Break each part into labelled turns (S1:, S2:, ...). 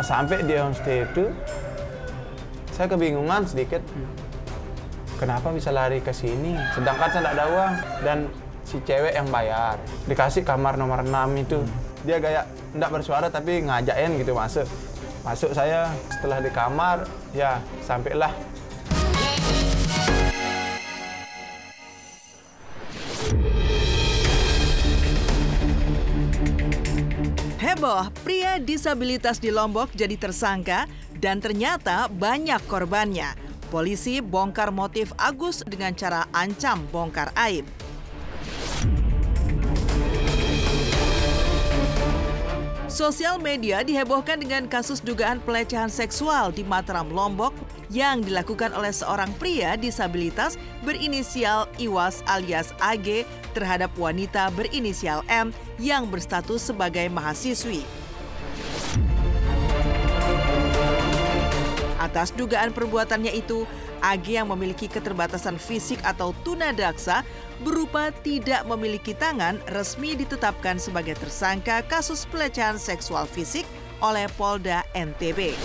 S1: sampai di homestay itu, saya kebingungan sedikit. Kenapa bisa lari ke sini? Sedangkan saya tidak ada uang. Dan si cewek yang bayar. Dikasih kamar nomor 6 itu. Dia kayak tidak bersuara tapi ngajakin gitu masuk. Masuk saya, setelah di kamar, ya sampailah.
S2: Heboh, pria disabilitas di Lombok jadi tersangka dan ternyata banyak korbannya. Polisi bongkar motif Agus dengan cara ancam bongkar aib. Sosial media dihebohkan dengan kasus dugaan pelecehan seksual di Mataram, Lombok yang dilakukan oleh seorang pria disabilitas berinisial Iwas alias AG terhadap wanita berinisial M yang berstatus sebagai mahasiswi. Atas dugaan perbuatannya itu, AG yang memiliki keterbatasan fisik atau tunadaksa berupa tidak memiliki tangan resmi ditetapkan sebagai tersangka kasus pelecehan seksual fisik oleh Polda NTB.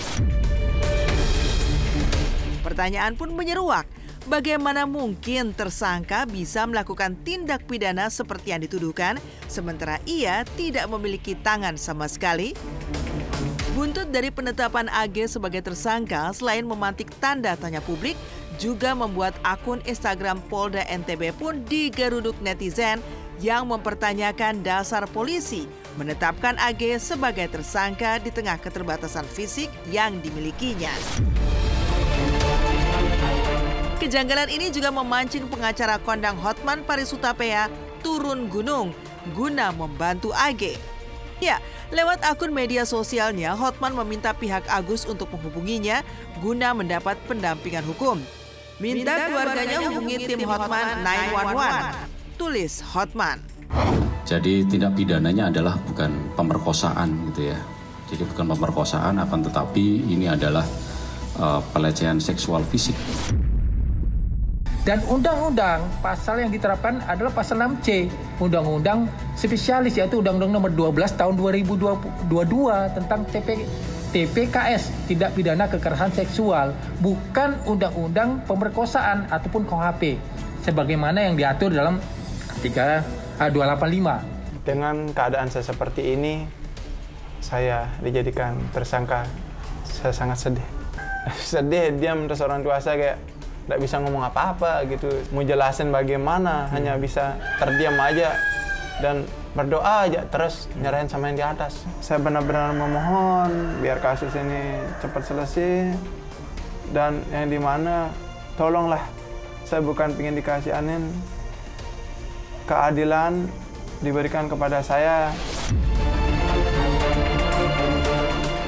S2: Pertanyaan pun menyeruak, bagaimana mungkin tersangka bisa melakukan tindak pidana seperti yang dituduhkan sementara ia tidak memiliki tangan sama sekali? Buntut dari penetapan AG sebagai tersangka selain memantik tanda tanya publik, juga membuat akun Instagram Polda NTB pun digeruduk netizen yang mempertanyakan dasar polisi menetapkan AG sebagai tersangka di tengah keterbatasan fisik yang dimilikinya. Kejanggalan ini juga memancing pengacara kondang Hotman Paris Hutapea turun gunung guna membantu AG. Ya, lewat akun media sosialnya, Hotman meminta pihak Agus untuk menghubunginya guna mendapat pendampingan hukum. Minta keluarganya hubungi tim Hotman 911, tulis Hotman.
S3: Jadi tindak pidananya adalah bukan pemerkosaan gitu ya. Jadi bukan pemerkosaan, akan tetapi ini adalah pelecehan seksual fisik.
S4: Dan undang-undang pasal yang diterapkan adalah pasal 6C, undang-undang spesialis yaitu Undang-Undang Nomor 12 Tahun 2022 tentang TPKS, tindak pidana kekerasan seksual, bukan undang-undang pemerkosaan ataupun KUHP sebagaimana yang diatur dalam 285.
S1: Dengan keadaan saya seperti ini, saya dijadikan tersangka, saya sangat sedih. Sedih, diam terus orang tua saya kayak tidak bisa ngomong apa-apa gitu, mau jelasin bagaimana, hanya bisa terdiam aja dan berdoa aja terus nyerahin sama yang di atas. Saya benar-benar memohon biar kasus ini cepat selesai dan yang dimana tolonglah, saya bukan ingin dikasihanin, keadilan diberikan kepada saya.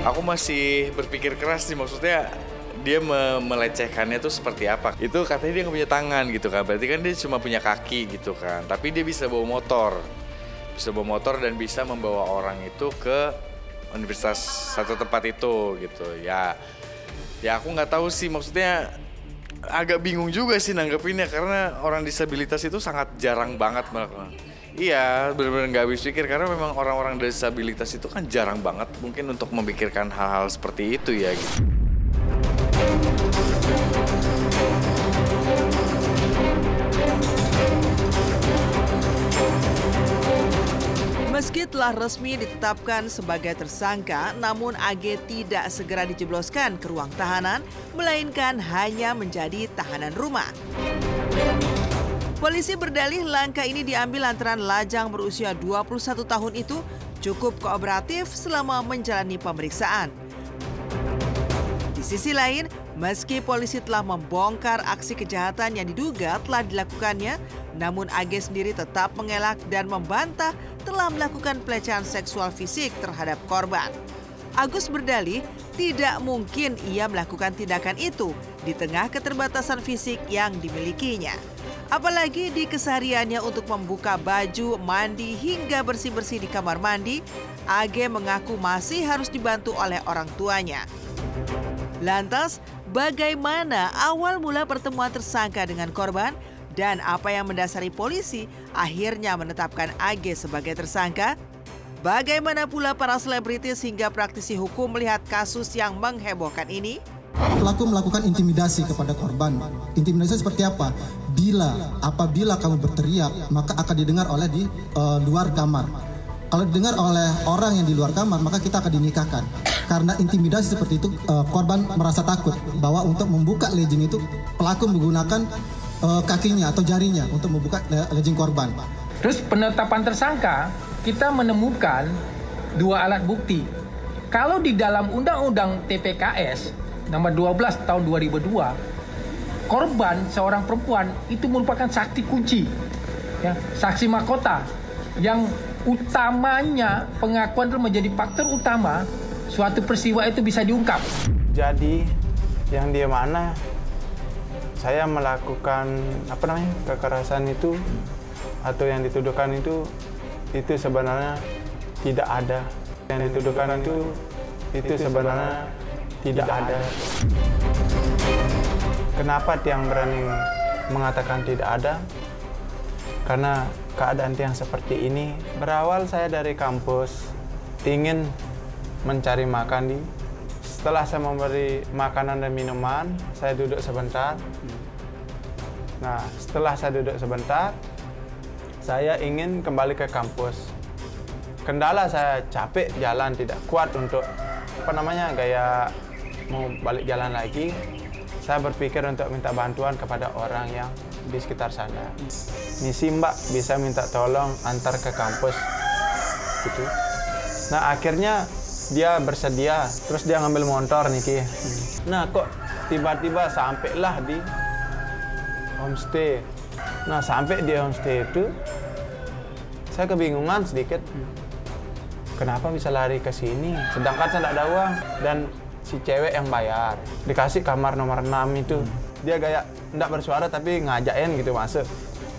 S5: Aku masih berpikir keras sih, maksudnya dia melecehkannya tuh seperti apa. Itu katanya dia nggak punya tangan gitu kan, berarti kan dia cuma punya kaki gitu kan. Tapi dia bisa bawa motor dan bisa membawa orang itu ke universitas satu tempat itu gitu. Ya aku nggak tahu sih, maksudnya agak bingung juga sih nanggepinnya karena orang disabilitas itu sangat jarang banget melakukan. Iya, benar-benar nggak habis pikir karena memang orang-orang disabilitas itu kan jarang banget mungkin untuk memikirkan hal-hal seperti itu ya gitu.
S2: Meski telah resmi ditetapkan sebagai tersangka, namun AG tidak segera dijebloskan ke ruang tahanan, melainkan hanya menjadi tahanan rumah. Polisi berdalih langkah ini diambil lantaran lajang berusia 21 tahun itu cukup kooperatif selama menjalani pemeriksaan. Di sisi lain, meski polisi telah membongkar aksi kejahatan yang diduga telah dilakukannya, namun AG sendiri tetap mengelak dan membantah telah melakukan pelecehan seksual fisik terhadap korban. Agus berdalih tidak mungkin ia melakukan tindakan itu di tengah keterbatasan fisik yang dimilikinya. Apalagi di kesehariannya untuk membuka baju, mandi hingga bersih-bersih di kamar mandi, AG mengaku masih harus dibantu oleh orang tuanya. Lantas, bagaimana awal mula pertemuan tersangka dengan korban dan apa yang mendasari polisi akhirnya menetapkan AG sebagai tersangka? Bagaimana pula para selebritis hingga praktisi hukum melihat kasus yang menghebohkan ini?
S6: Pelaku melakukan intimidasi kepada korban. Intimidasi seperti apa? Apabila kamu berteriak, maka akan didengar oleh di luar kamar. Kalau didengar oleh orang yang di luar kamar, maka kita akan dinikahkan. Karena intimidasi seperti itu, korban merasa takut bahwa untuk membuka lejing itu, pelaku menggunakan kakinya atau jarinya untuk membuka lejing korban.
S4: Terus penetapan tersangka, kita menemukan 2 alat bukti. Kalau di dalam Undang-Undang TPKS nomor 12 tahun 2002, korban seorang perempuan itu merupakan saksi kunci, ya, saksi mahkota yang utamanya pengakuan itu menjadi faktor utama suatu peristiwa itu bisa diungkap.
S1: Jadi yang di mana saya melakukan kekerasan itu atau yang dituduhkan itu sebenarnya tidak ada. Yang dituduhkan itu sebenarnya tidak ada. Kenapa Tiang berani mengatakan tidak ada? Karena keadaan Tiang seperti ini. Berawal saya dari kampus ingin mencari makan setelah saya memberi makanan dan minuman, saya duduk sebentar. Nah, setelah saya duduk sebentar, saya ingin kembali ke kampus. Kendala saya capek jalan, tidak kuat untuk gaya mau balik jalan lagi. Saya berpikir untuk minta bantuan kepada orang yang di sekitar sana. Misi Mbak bisa minta tolong antar ke kampus gitu. Nah, akhirnya dia bersedia, terus dia ngambil motor nih Ki. Nah, kok tiba-tiba sampailah di homestay. Nah, sampai di homestay itu saya kebingungan sedikit. Kenapa bisa lari ke sini? Sedangkan saya tidak ada uang. Dan si cewek yang bayar. Dikasih kamar nomor 6 itu. Dia kayak tidak bersuara tapi ngajakin gitu masuk.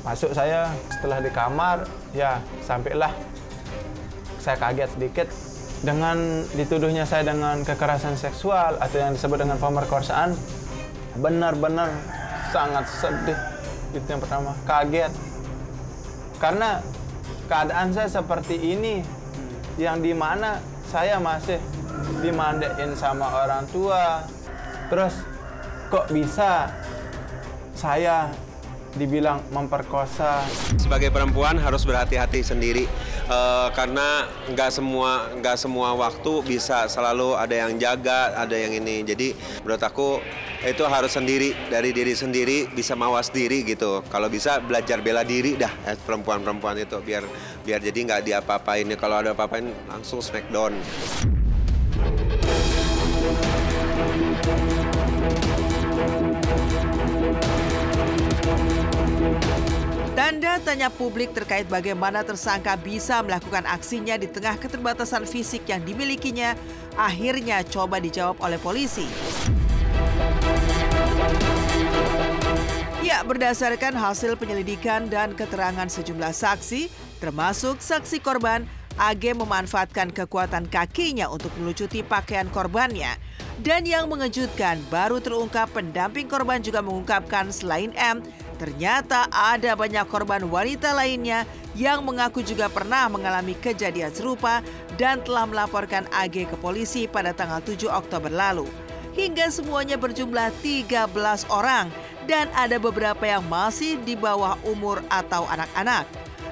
S1: Masuk saya, setelah di kamar, ya sampailah. Saya kaget sedikit. Dengan dituduhnya saya dengan kekerasan seksual atau yang disebut dengan pemerkosaan. Benar-benar sangat sedih. Itu yang pertama, kaget. Karena keadaan saya seperti ini. Yang dimana saya masih dimandain sama orang tua. Terus kok bisa saya dibilang memperkosa?
S7: Sebagai perempuan harus berhati-hati sendiri karena nggak semua waktu bisa selalu ada yang jaga, ada yang ini. Jadi menurut aku itu harus sendiri, dari diri sendiri, bisa mawas diri gitu. Kalau bisa belajar bela diri dah perempuan-perempuan itu biar jadi nggak diapa-apain. Kalau ada apa-apain langsung smackdown.
S2: Tanda tanya publik terkait bagaimana tersangka bisa melakukan aksinya di tengah keterbatasan fisik yang dimilikinya akhirnya coba dijawab oleh polisi. Ya, berdasarkan hasil penyelidikan dan keterangan sejumlah saksi, termasuk saksi korban, AG memanfaatkan kekuatan kakinya untuk melucuti pakaian korbannya. Dan yang mengejutkan, baru terungkap pendamping korban juga mengungkapkan selain M, ternyata ada banyak korban wanita lainnya yang mengaku juga pernah mengalami kejadian serupa dan telah melaporkan AG ke polisi pada tanggal 7 Oktober lalu. Hingga semuanya berjumlah 13 orang dan ada beberapa yang masih di bawah umur atau anak-anak.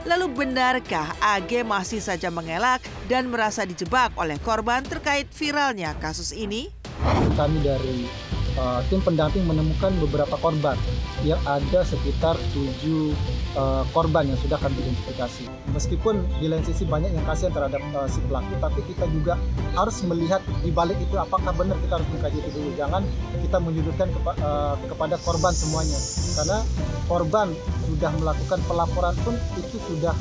S2: Lalu benarkah AG masih saja mengelak dan merasa dijebak oleh korban terkait viralnya kasus ini?
S6: Kami dari tim pendamping menemukan beberapa korban yang ada sekitar 7 korban yang sudah kami identifikasi. Meskipun di lain sisi banyak yang kasihan terhadap si pelaku, tapi kita juga harus melihat di balik itu apakah benar, kita harus mengkaji itu dulu. Jangan kita menyudutkan kepada korban semuanya. Karena korban sudah melakukan pelaporan pun itu sudah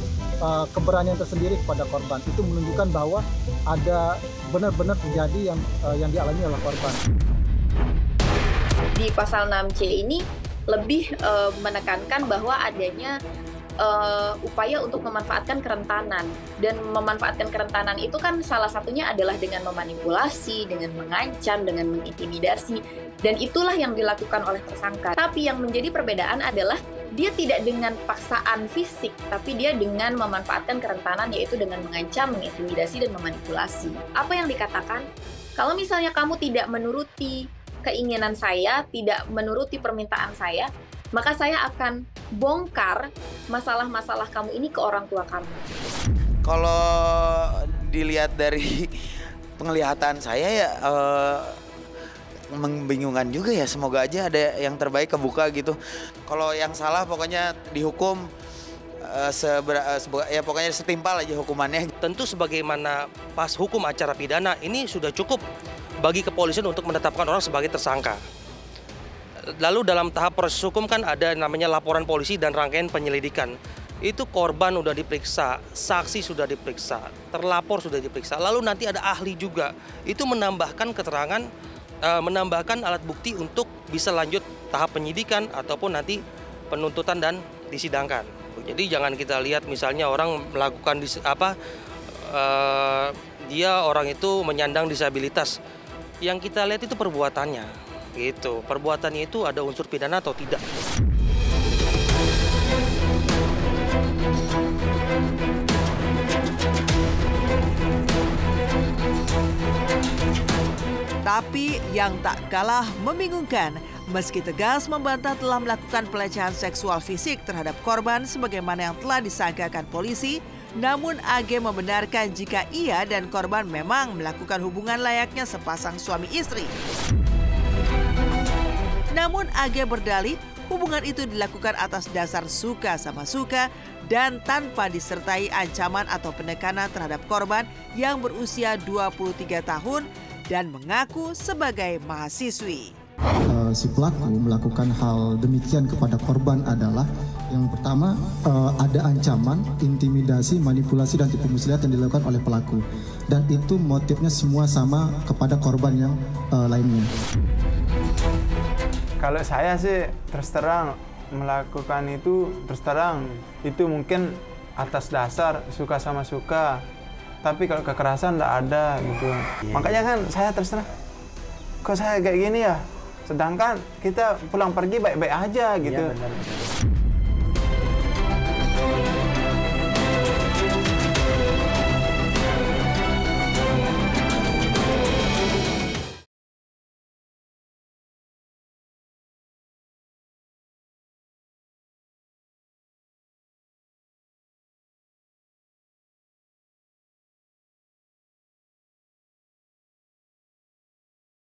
S6: keberanian tersendiri kepada korban. Itu menunjukkan bahwa ada benar-benar terjadi yang dialami oleh korban.
S8: Di pasal 6C ini lebih menekankan bahwa adanya upaya untuk memanfaatkan kerentanan, dan memanfaatkan kerentanan itu kan salah satunya adalah dengan memanipulasi, dengan mengancam, dengan mengintimidasi, dan itulah yang dilakukan oleh tersangka. Tapi yang menjadi perbedaan adalah dia tidak dengan paksaan fisik, tapi dia dengan memanfaatkan kerentanan, yaitu dengan mengancam, mengintimidasi, dan memanipulasi. Apa yang dikatakan? Kalau misalnya kamu tidak menuruti keinginan saya, tidak menuruti permintaan saya, maka saya akan bongkar masalah-masalah kamu ini ke orang tua kamu.
S9: Kalau dilihat dari penglihatan saya ya membingungkan juga ya. Semoga aja ada yang terbaik kebuka gitu. Kalau yang salah pokoknya dihukum pokoknya setimpal aja hukumannya.
S10: Tentu sebagaimana pas hukum acara pidana ini sudah cukup bagi kepolisian untuk menetapkan orang sebagai tersangka. Lalu dalam tahap proses hukum kan ada namanya laporan polisi dan rangkaian penyelidikan. Itu korban sudah diperiksa, saksi sudah diperiksa, terlapor sudah diperiksa, lalu nanti ada ahli juga. Itu menambahkan keterangan, menambahkan alat bukti untuk bisa lanjut tahap penyidikan ataupun nanti penuntutan dan disidangkan. Jadi jangan kita lihat misalnya orang melakukan dia orang itu menyandang disabilitas. Yang kita lihat itu perbuatannya, gitu. Perbuatannya itu ada unsur pidana atau tidak.
S2: Tapi yang tak kalah membingungkan, meski tegas membantah telah melakukan pelecehan seksual fisik terhadap korban sebagaimana yang telah disangkakan polisi, namun AG membenarkan jika ia dan korban memang melakukan hubungan layaknya sepasang suami istri. Namun AG berdalih hubungan itu dilakukan atas dasar suka sama suka dan tanpa disertai ancaman atau penekanan terhadap korban yang berusia 23 tahun dan mengaku sebagai mahasiswi.
S6: Si pelaku melakukan hal demikian kepada korban adalah yang pertama ada ancaman, intimidasi, manipulasi dan tipu muslihat yang dilakukan oleh pelaku, dan itu motifnya semua sama kepada korban yang lainnya.
S1: Kalau saya sih terus terang melakukan itu itu mungkin atas dasar suka sama suka, tapi kalau kekerasan enggak ada gitu. Makanya kan saya terus terang, kok saya kayak gini ya? Sedangkan kita pulang pergi baik-baik aja gitu. Iya, benar.